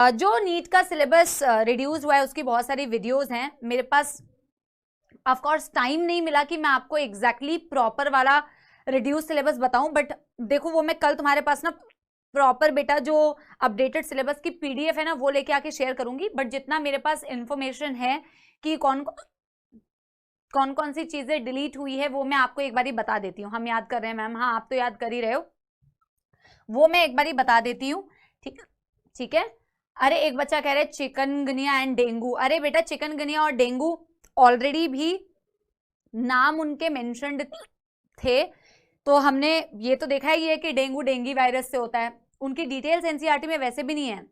जो नीट का syllabus reduce हुआ है उसकी बहुत सारी वीडियोस हैं मेरे पास। ऑफ कोर्स टाइम नहीं मिला कि मैं आपको एग्जैक्टली प्रॉपर वाला रिड्यूस सिलेबस बताऊं, बट देखो वो मैं कल तुम्हारे पास ना प्रॉपर बेटा जो अपडेटेड सिलेबस की पीडीएफ है ना वो लेके आके शेयर करूंगी। बट जितना मेरे पास इंफॉर्मेशन है कि कौन कौन सी चीजें डिलीट हुई है वो मैं आपको एक बारी बता देती हूँ। हम याद कर रहे हैं मैम, हाँ आप तो याद कर ही रहे हो, वो मैं एक बारी बता देती हूँ। ठीक है। अरे एक बच्चा कह रहे चिकनगुनिया एंड डेंगू। अरे बेटा चिकनगुनिया और डेंगू ऑलरेडी भी नाम उनके मेंशन्ड थे, तो हमने ये तो देखा ही है कि डेंगू डेंगी वायरस से होता है। उनकी डिटेल्स एनसीईआरटी में वैसे भी नहीं है,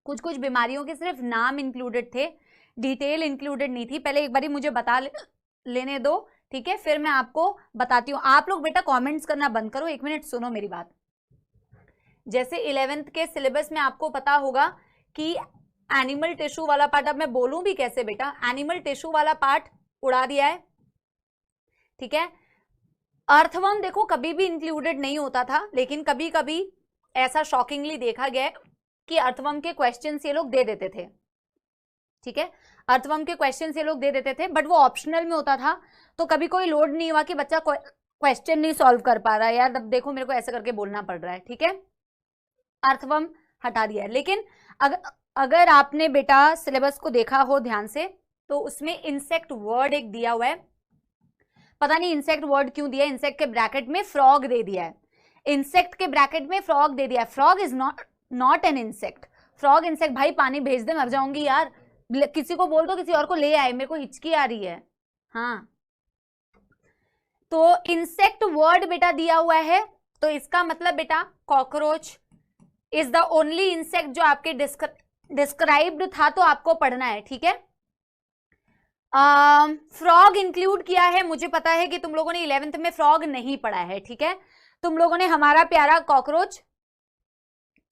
कुछ कुछ बीमारियों के सिर्फ नाम इंक्लूडेड थे, डिटेल इंक्लूडेड नहीं थी। पहले एक बारी मुझे बता लेने दो, ठीक है, फिर मैं आपको बताती हूँ। आप लोग बेटा कमेंट्स करना बंद करो, एक मिनट सुनो मेरी बात। जैसे 11th के सिलेबस में आपको पता होगा कि एनिमल टिश्यू वाला पार्ट, अब मैं बोलूं भी कैसे बेटा, एनिमल टिश्यू वाला पार्ट उड़ा दिया है, ठीक है। अर्थवर्म देखो कभी भी इंक्लूडेड नहीं होता था, लेकिन कभी कभी ऐसा शॉकिंगली देखा गया कि अर्थवर्म के क्वेश्चंस ये लोग दे देते थे, ठीक है, अर्थवर्म के क्वेश्चंस ये लोग दे देते थे, बट वो ऑप्शनल में होता था, तो कभी कोई लोड नहीं हुआ कि बच्चा क्वेश्चन नहीं सॉल्व कर पा रहा है, यार अब देखो मेरे को ऐसे करके बोलना पड़ रहा है, ठीक है। अर्थवर्म हटा दिया है, लेकिन अगर आपने बेटा सिलेबस को देखा हो ध्यान से तो उसमें इंसेक्ट वर्ड एक दिया हुआ है, पता नहीं इंसेक्ट वर्ड क्यों दिया है, इंसेक्ट के ब्रैकेट में फ्रॉग दे दिया है, इंसेक्ट के ब्रैकेट में फ्रॉग दे दिया है। Frog is not an insect, frog insect, भाई पानी भेज दे मर जाऊंगी यार, किसी को बोल दो किसी और को ले आए, मेरे को हिचकी आ रही है। हाँ तो इंसेक्ट वर्ड बेटा दिया हुआ है, तो इसका मतलब बेटा cockroach is the only insect जो आपके डिस्क्राइब्ड था, तो आपको पढ़ना है, ठीक है। फ्रॉग इंक्लूड किया है, मुझे पता है कि तुम लोगों ने 11th में फ्रॉग नहीं पढ़ा है, ठीक है, तुम लोगों ने हमारा प्यारा कॉकरोच,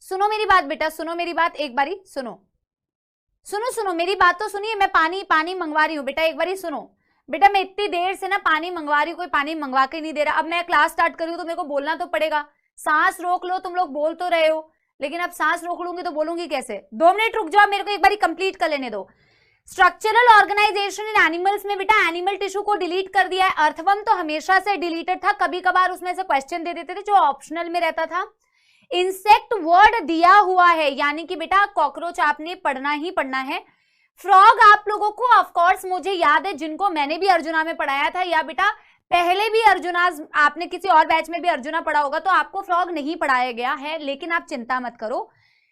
सुनो मेरी बात बेटा, सुनो मेरी बात एक बारी, सुनो मेरी बात तो सुनिए, मैं पानी मंगवा रही हूँ बेटा, एक बारी सुनो बेटा, मैं इतनी देर से ना पानी मंगवा रही हूँ, कोई पानी मंगवा के नहीं दे रहा। अब मैं क्लास स्टार्ट करी हूँ तो मेरे को बोलना तो पड़ेगा, सांस रोक लो, तुम लोग बोल तो रहे हो, लेकिन अब सांस रोक लूंगी तो बोलूंगी कैसे? 2 मिनट रुक जाओ, मेरे को एक बारी कंप्लीट कर लेने दो। स्ट्रक्चरल ऑर्गेनाइजेशन इन एनिमल्स में बेटा एनिमल टिश्यू को डिलीट कर दिया है। अर्थवर्म तो हमेशा से डिलीटेड था, कभी कभार उसमें से क्वेश्चन दे देते थे जो ऑप्शनल में रहता था। इंसेक्ट वर्ड दिया हुआ है, यानी कि बेटा कॉकरोच आपने पढ़ना ही पढ़ना है। फ्रॉग आप लोगों को ऑफकोर्स मुझे याद है, जिनको मैंने भी अर्जुना में पढ़ाया था, या बेटा पहले भी अर्जुना, आपने किसी और बैच में भी अर्जुना पढ़ा होगा, तो आपको फ्रॉग नहीं पढ़ाया गया है। लेकिन आप चिंता मत करो,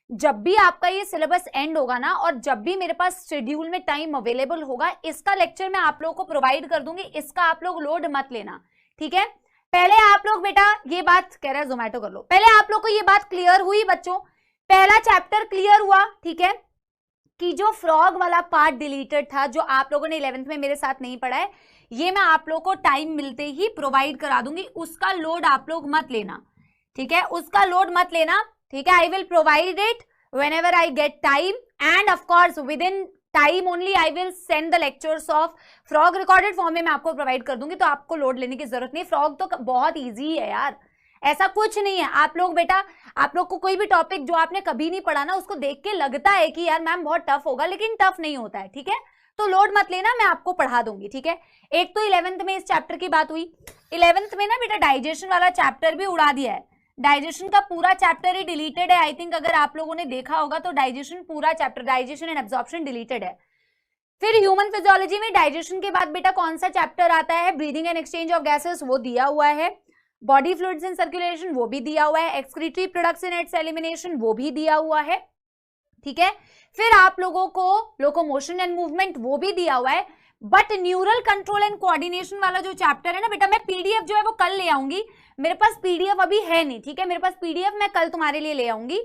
जब भी आपका ये सिलेबस एंड होगा ना, और जब भी मेरे पास शेड्यूल में टाइम अवेलेबल होगा, इसका लेक्चर मैं आप लोगों को प्रोवाइड कर दूंगी, इसका आप लोग लोड मत लेना, ठीक है। पहले आप लोग बेटा ये बात, कह रहा है जोमेटो कर लो, पहले आप लोग को ये बात क्लियर हुई बच्चों, पहला चैप्टर क्लियर हुआ, ठीक है, कि जो फ्रॉग वाला पार्ट डिलीटेड था, जो आप लोगों ने 11th में मेरे साथ नहीं पढ़ा है, ये मैं आप लोगों को टाइम मिलते ही प्रोवाइड करा दूंगी, उसका लोड आप लोग मत लेना, ठीक है, उसका लोड मत लेना, ठीक है। I will provide it whenever I get time, and of course within time only I will send the lectures of frog recorded form में मैं आपको प्रोवाइड कर दूंगी, तो आपको लोड लेने की जरूरत नहीं। फ्रॉग तो बहुत इजी है यार, ऐसा कुछ नहीं है। आप लोग बेटा, आप लोग को कोई भी टॉपिक जो आपने कभी नहीं पढ़ा ना, उसको देख के लगता है कि यार मैम बहुत टफ होगा, लेकिन टफ नहीं होता है, ठीक है, तो लोड मत लेना, मैं आपको पढ़ा दूंगी, ठीक है। एक तो 11th में इस चैप्टर की बात हुई, 11th में ना बेटा डाइजेशन वाला चैप्टर भी उड़ा दिया है, डाइजेशन का पूरा चैप्टर ही डिलीटेड है। आई थिंक अगर आप लोगों ने देखा होगा तो डाइजेशन पूरा chapter, digestion and absorption deleted है। फिर ह्यूमन फिजियोलॉजी में डाइजेशन के बाद बेटा कौन सा चैप्टर आता है? Breathing and exchange of gases, वो दिया हुआ है। बॉडी फ्लूइड्स इन सर्कुलेशन, वो भी दिया हुआ है। Excretory products in its elimination, वो भी दिया हुआ है, ठीक है। फिर आप लोगों को लोकोमोशन एंड मूवमेंट, वो भी दिया हुआ है। But neural control and coordination वाला जो चैप्टर है ना बेटा, मैं पीडीएफ जो है वो कल ले आऊंगी, मेरे पास पीडीएफ अभी है नहीं, ठीक है, मेरे पास पीडीएफ मैं कल तुम्हारे लिए ले आऊंगी,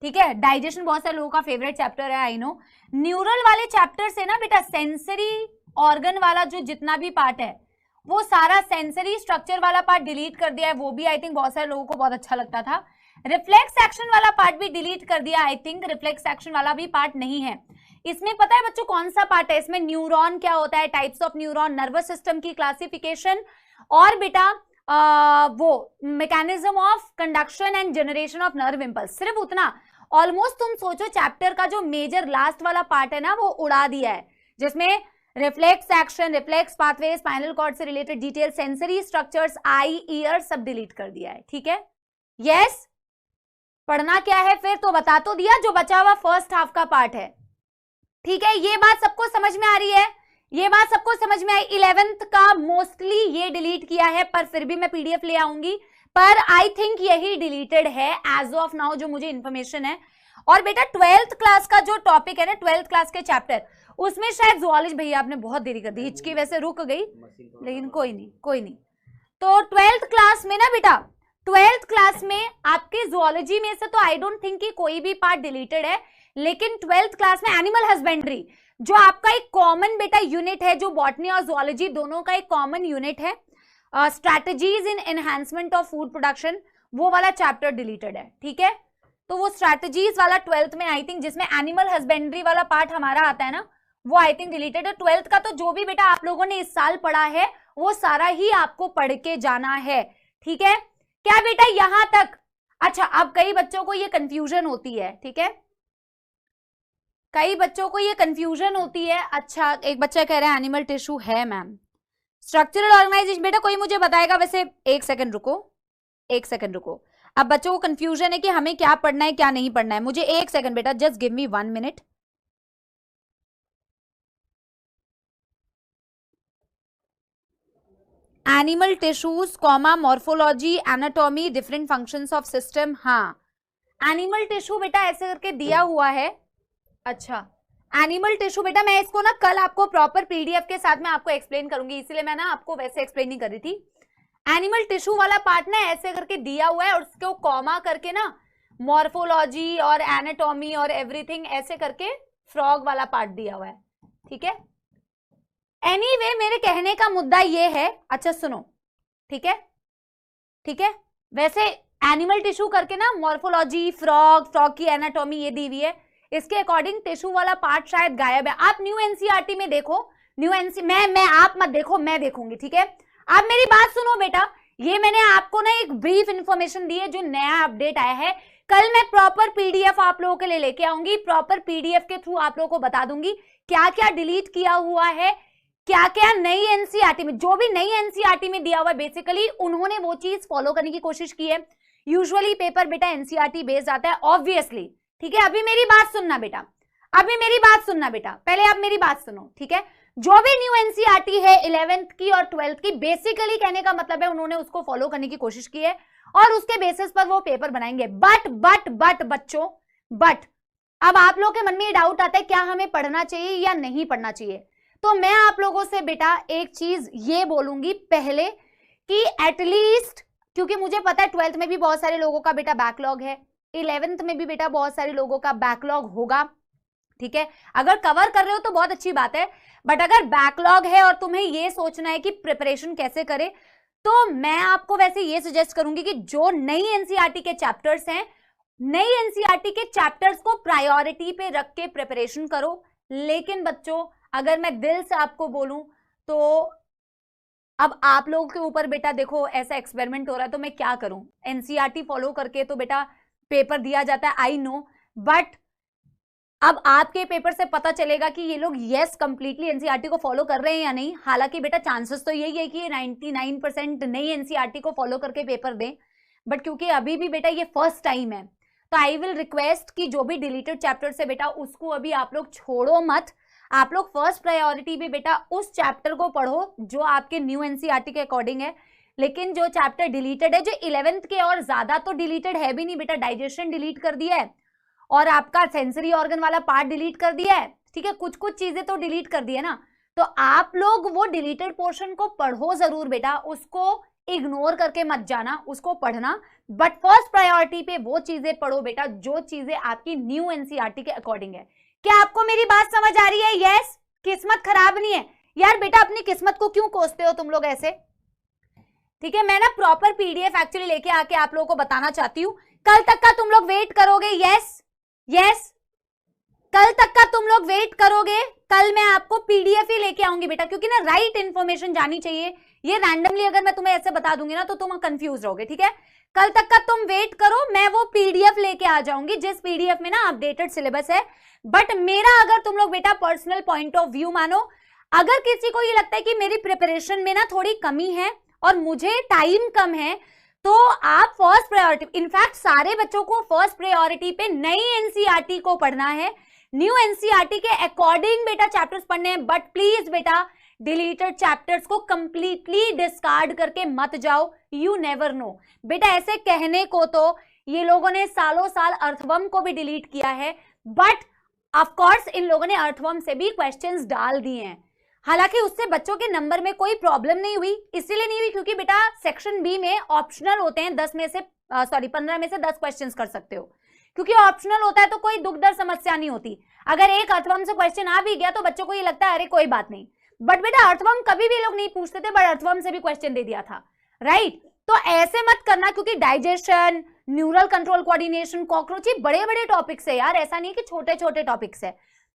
ठीक है। डाइजेशन बहुत सारे लोगों का फेवरेट चैप्टर है, आई नो। न्यूरल वाले चैप्टर से ना बेटा सेंसरी ऑर्गन वाला जो जितना भी पार्ट है, वो सारा सेंसरी स्ट्रक्चर वाला पार्ट डिलीट कर दिया है, वो भी आई थिंक बहुत सारे लोगों को बहुत अच्छा लगता था। रिफ्लेक्स एक्शन वाला पार्ट भी डिलीट कर दिया, आई थिंक रिफ्लेक्स एक्शन वाला भी पार्ट नहीं है इसमें। पता है बच्चों कौन सा पार्ट है इसमें? न्यूरॉन क्या होता है, types of neuron, nervous system की क्लासिफिकेशन, और बेटा वो mechanism of conduction and generation of nerve impulse, सिर्फ उतना। ऑलमोस्ट तुम सोचो चैप्टर का जो मेजर लास्ट वाला पार्ट है ना वो उड़ा दिया है, जिसमें reflex action, reflex pathway, spinal cord से related detail, sensory structures, eye, ear सब डिलीट कर दिया है। ठीक है, यस पढ़ना क्या है फिर तो बता तो दिया, जो बचा हुआ फर्स्ट हाफ का पार्ट है। ठीक है, ये बात सबको समझ में आ रही है, ये बात सबको समझ में आई। 11th का मोस्टली ये डिलीट किया है, पर फिर भी मैं पीडीएफ ले आऊंगी, पर आई थिंक यही डिलीटेड है एज ऑफ नाउ जो मुझे इंफॉर्मेशन है। और बेटा 12th क्लास का जो टॉपिक है ना, 12th क्लास के चैप्टर, उसमें शायद ज़ूलॉजी, भैया आपने बहुत देरी कर दी, हिचकी वैसे रुक गई, लेकिन कोई नहीं कोई नहीं। तो 12th क्लास में ना बेटा, 12th क्लास में आपके ज़ूलॉजी में से तो आई डोंट थिंक कि कोई भी पार्ट डिलीटेड है, लेकिन 12th क्लास में एनिमल हस्बेंड्री जो आपका एक कॉमन बेटा यूनिट है, जो बॉटनी और ज़ूलॉजी दोनों का एक कॉमन यूनिट है, strategies in enhancement of food production, वो वाला चैप्टर डिलीटेड है। ठीक है, तो वो स्ट्रैटेजीज वाला 12th में आई थिंक, जिसमें एनिमल हस्बेंड्री वाला पार्ट हमारा आता है ना, वो आई थिंक डिलीटेड है। 12th का तो जो भी बेटा आप लोगों ने इस साल पढ़ा है वो सारा ही आपको पढ़ के जाना है। ठीक है, क्या बेटा यहां तक? अच्छा, अब कई बच्चों को ये कंफ्यूजन होती है, ठीक है, कई बच्चों को ये कंफ्यूजन होती है। अच्छा, एक बच्चा कह रहा है एनिमल टिश्यू है मैम, स्ट्रक्चरल ऑर्गेनाइजेशन, बेटा कोई मुझे बताएगा वैसे? एक सेकंड रुको, एक सेकंड रुको, अब बच्चों को कंफ्यूजन है कि हमें क्या पढ़ना है क्या नहीं पढ़ना है, मुझे एक सेकंड बेटा, just give me 1 minute. Animal tissues comma morphology, anatomy, different functions of system. हाँ, एनिमल टिश्यू बेटा ऐसे करके दिया हुआ है। अच्छा, एनिमल टिश्यू बेटा मैं इसको ना कल आपको प्रॉपर पीडीएफ के साथ में आपको एक्सप्लेन करूंगी, इसलिए मैं ना आपको वैसे एक्सप्लेन नहीं कर रही थी। एनिमल टिश्यू वाला पार्ट ना ऐसे करके दिया हुआ है, और उसको कॉमा करके ना मॉर्फोलॉजी और एनाटॉमी और एवरीथिंग ऐसे करके फ्रॉग वाला पार्ट दिया हुआ है। ठीक है, एनीवे मेरे कहने का मुद्दा ये है, अच्छा सुनो, ठीक है, ठीक है, वैसे एनिमल टिश्यू करके ना मॉर्फोलॉजी, फ्रॉग, फ्रॉग की एनाटॉमी ये दी हुई है, इसके अकॉर्डिंग टिश्यू वाला पार्ट शायद गायब है। आप न्यू एनसीईआरटी में देखो, न्यू एनसी मैं आप मत देखो, मैं देखूंगी। ठीक है, आप मेरी बात सुनो बेटा, ये मैंने आपको ना एक ब्रीफ इंफॉर्मेशन दी है, जो नया अपडेट आया है। कल मैं प्रॉपर पीडीएफ आप लोगों के लिए लेके आऊंगी, प्रॉपर पीडीएफ के थ्रू आप लोगों को बता दूंगी क्या क्या डिलीट किया हुआ है, क्या क्या नई एनसीईआरटी में, जो भी नई एनसीईआरटी में दिया हुआ है बेसिकली उन्होंने वो चीज फॉलो करने की कोशिश की है। यूजुअली पेपर बेटा एनसीईआरटी बेस्ड आता है ऑब्वियसली। ठीक है, अभी मेरी बात सुनना बेटा, अभी मेरी बात सुनना बेटा, पहले आप मेरी बात सुनो। ठीक है, जो भी न्यू एनसीईआरटी है 11th की और 12th की, बेसिकली कहने का मतलब है उन्होंने उसको फॉलो करने की कोशिश की है और उसके बेसिस पर वो पेपर बनाएंगे। बट बच्चों, बट अब आप लोगों के मन में ये डाउट आता है क्या हमें पढ़ना चाहिए या नहीं पढ़ना चाहिए, तो मैं आप लोगों से बेटा एक चीज ये बोलूंगी पहले कि एटलीस्ट, क्योंकि मुझे पता है 12th में भी बहुत सारे लोगों का बेटा बैकलॉग है, 11th में भी बेटा बहुत सारे लोगों का बैकलॉग होगा। ठीक है, अगर कवर कर रहे हो तो बहुत अच्छी बात है, बट अगर बैकलॉग है और तुम्हें ये सोचना है कि प्रिपरेशन कैसे करें, तो मैं आपको वैसे ये सजेस्ट करूंगी कि जो नई एनसीईआरटी के चैप्टर्स हैं, नई एनसीईआरटी के चैप्टर्स को प्रायोरिटी पे रख के प्रिपरेशन करो। लेकिन बच्चों अगर मैं दिल से आपको बोलूं तो अब आप लोगों के ऊपर बेटा देखो ऐसा एक्सपेरिमेंट हो रहा है, तो मैं क्या करूं, एनसीईआरटी फॉलो करके तो बेटा पेपर दिया जाता है, आई नो, बट अब आपके पेपर से पता चलेगा कि ये लोग यस कंप्लीटली एनसीईआरटी को फॉलो कर रहे हैं या नहीं। हालांकि बेटा चांसेस तो यही है कि 99% नई एनसीईआरटी को फॉलो करके पेपर दें, बट क्योंकि अभी भी बेटा ये फर्स्ट टाइम है, तो आई विल रिक्वेस्ट कि जो भी डिलीटेड चैप्टर है बेटा उसको अभी आप लोग छोड़ो मत, आप लोग फर्स्ट प्रायोरिटी भी बेटा उस चैप्टर को पढ़ो जो आपके न्यू एनसीईआरटी के अकॉर्डिंग है। लेकिन जो चैप्टर डिलीटेड है, जो 11th के और ज्यादा तो डिलीटेड है भी नहीं बेटा, डाइजेशन डिलीट कर दिया है और आपका सेंसरी ऑर्गन वाला पार्ट डिलीट कर दिया है। ठीक है, कुछ कुछ चीजें तो डिलीट कर दी है ना, तो आप लोग वो डिलीटेड पोर्शन को पढ़ो जरूर बेटा, उसको इग्नोर करके मत जाना, उसको पढ़ना, बट फर्स्ट प्रायोरिटी पे वो चीजें पढ़ो बेटा जो चीजें आपकी न्यू एनसीईआरटी के अकॉर्डिंग है। क्या आपको मेरी बात समझ आ रही है? यस, किस्मत खराब नहीं है यार बेटा, अपनी किस्मत को क्यों कोसते हो तुम लोग ऐसे? ठीक है, मैं ना प्रॉपर पीडीएफ एक्चुअली लेके आके आप लोगों को बताना चाहती हूँ, कल तक का तुम लोग वेट करोगे? यस यस, कल तक का तुम लोग वेट करोगे? कल मैं आपको पीडीएफ ही लेके आऊंगी बेटा, क्योंकि ना राइट इन्फॉर्मेशन जानी चाहिए, ये रैंडमली अगर मैं तुम्हें ऐसे बता दूंगी ना तो तुम कंफ्यूज रहोगे। ठीक है, कल तक का तुम वेट करो, मैं वो पीडीएफ लेके आ जाऊंगी जिस पीडीएफ में ना अपडेटेड सिलेबस है। बट मेरा अगर तुम लोग बेटा पर्सनल पॉइंट ऑफ व्यू मानो, अगर किसी को ये लगता है कि मेरी प्रिपरेशन में ना थोड़ी कमी है और मुझे टाइम कम है, तो आप फर्स्ट प्रायोरिटी, इनफैक्ट सारे बच्चों को फर्स्ट प्रायोरिटी पे नई एनसीईआरटी को पढ़ना है, न्यू एनसीईआरटी के अकॉर्डिंग बेटा चैप्टर्स पढ़ने हैं। बट प्लीज बेटा डिलीटेड चैप्टर्स को कंप्लीटली डिस्कार्ड करके मत जाओ, यू नेवर नो। बेटा ऐसे कहने को तो ये लोगों ने सालों साल अर्थवर्म को भी डिलीट किया है, बट ऑफ कोर्स इन लोगों ने अर्थवर्म से भी क्वेश्चंस डाल दिए हैं। हालांकि उससे बच्चों के नंबर में कोई प्रॉब्लम नहीं हुई, इसलिए नहीं हुई क्योंकि बेटा सेक्शन बी में ऑप्शनल होते हैं, 15 में से 10 क्वेश्चंस कर सकते हो। क्योंकि ऑप्शनल होता है तो कोई दुख दर्द समस्या नहीं होती। अगर एक अर्थवर्म से क्वेश्चन आ भी गया तो बच्चों को ये लगता है अरे कोई बात नहीं। बट बेटा अर्थवर्म कभी भी लोग नहीं पूछते थे, बट अर्थवर्म से भी क्वेश्चन दे दिया था, राइट? तो ऐसे मत करना, क्योंकि digestion, neural control coordination, cockroach, ये बड़े बड़े टॉपिक्स है यार, ऐसा नहीं कि छोटे छोटे टॉपिक्स है।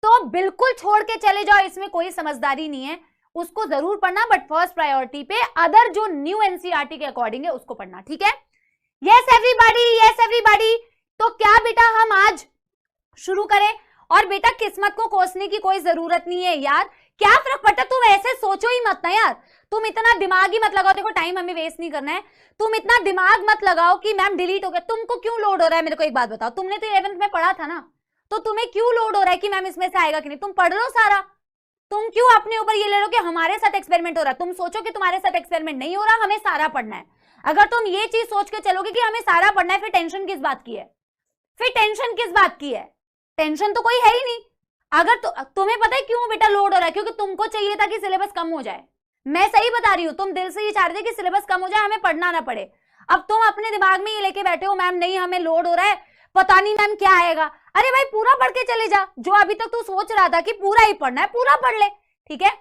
तो बिल्कुल छोड़ के चले जाओ, इसमें कोई समझदारी नहीं है। उसको जरूर पढ़ना, बट फर्स्ट प्रायोरिटी पे अदर जो न्यू एनसीईआरटी के अकॉर्डिंग है उसको पढ़ना, ठीक है? Yes everybody, yes everybody. तो क्या बेटा हम आज शुरू करें? और बेटा किस्मत को कोसने की कोई जरूरत नहीं है यार, क्या फर्क पड़ता है? तुम ऐसे सोचो ही मत ना यार, तुम इतना दिमाग ही मत लगाओ। देखो टाइम हमें वेस्ट नहीं करना है, तुम इतना दिमाग मत लगाओ कि मैम डिलीट हो गया। तुमको क्यों लोड हो रहा है? मेरे को एक बात बताओ, तुमने तो 11th में पढ़ा था ना, तो तुम्हें क्यों लोड हो रहा है कि मैम इसमें से आएगा कि नहीं? तुम पढ़ लो सारा, तुम क्यों अपने ऊपर ये ले लो कि हमारे साथ एक्सपेरिमेंट हो रहा है? तुम सोचो कि तुम्हारे साथ एक्सपेरिमेंट नहीं हो रहा, हमें सारा पढ़ना है। अगर तुम ये चीज सोच के चलोगे कि हमें सारा पढ़ना है, फिर टेंशन किस बात की है? फिर टेंशन किस बात की है? टेंशन तो कोई है ही नहीं। अगर तुम्हें पता है क्यों बेटा लोड हो रहा है? क्योंकि तुमको चाहिए था कि सिलेबस कम हो जाए। मैं सही बता रही हूँ, तुम दिल से ये चाह रहे थे कि सिलेबस कम हो जाए, हमें पढ़ना ना पड़े। अब तुम अपने दिमाग में ये लेके बैठे हो मैम नहीं हमें लोड हो रहा है, पता नहीं मैम क्या आएगा। अरे भाई पूरा पढ़ के चले जा, जो अभी तक तू सोच रहा था कि पूरा ही पढ़ना है, पूरा पढ़ ले, ठीक है?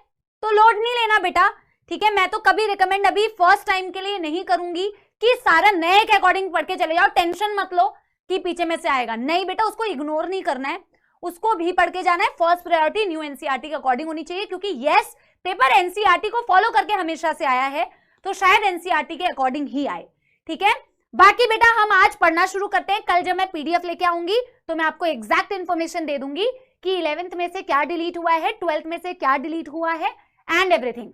तो लोड नहीं लेना बेटा, ठीक है? मैं तो कभी रिकमेंड अभी फर्स्ट टाइम के लिए नहीं करूंगी कि सारा नए के अकॉर्डिंग पढ़ के चले जाओ, टेंशन मत लो कि पीछे में से आएगा। नहीं बेटा, उसको इग्नोर नहीं करना है, उसको भी पढ़ के जाना है। फर्स्ट प्रायोरिटी न्यू एनसीईआरटी के अकॉर्डिंग होनी चाहिए, क्योंकि यस पेपर एनसीईआरटी को फॉलो करके हमेशा से आया है, तो शायद एनसीईआरटी के अकॉर्डिंग ही आए, ठीक है? बाकी बेटा हम आज पढ़ना शुरू करते हैं। कल जब मैं पीडीएफ लेके आऊंगी तो मैं आपको एग्जैक्ट इन्फॉर्मेशन दे दूंगी कि 11th में से क्या डिलीट हुआ है, 12th में से क्या डिलीट हुआ है एंड एवरीथिंग।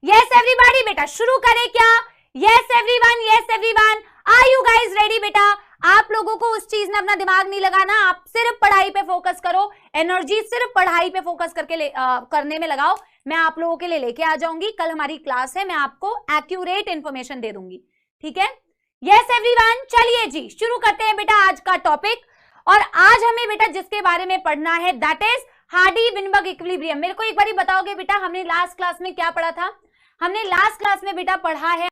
यस एवरीबॉडी, बेटा शुरू करें क्या? Yes everyone, yes everyone, are you guys ready? बेटा आप लोगों को उस चीज में अपना दिमाग नहीं लगाना, आप सिर्फ पढ़ाई पे फोकस करो, एनर्जी सिर्फ पढ़ाई पे फोकस करके करने में लगाओ। मैं आप लोगों के लिए लेके आ जाऊंगी, कल हमारी क्लास है, मैं आपको एक्यूरेट इंफॉर्मेशन दे दूंगी, ठीक है? यस एवरीवन, चलिए जी शुरू करते हैं बेटा आज का टॉपिक। और आज हमें बेटा जिसके बारे में पढ़ना है दैट इज हार्डी-विनबर्ग इक्विलिब्रियम। मेरे को एक बार बताओगे बेटा हमने लास्ट क्लास में क्या पढ़ा था? हमने लास्ट क्लास में बेटा पढ़ा है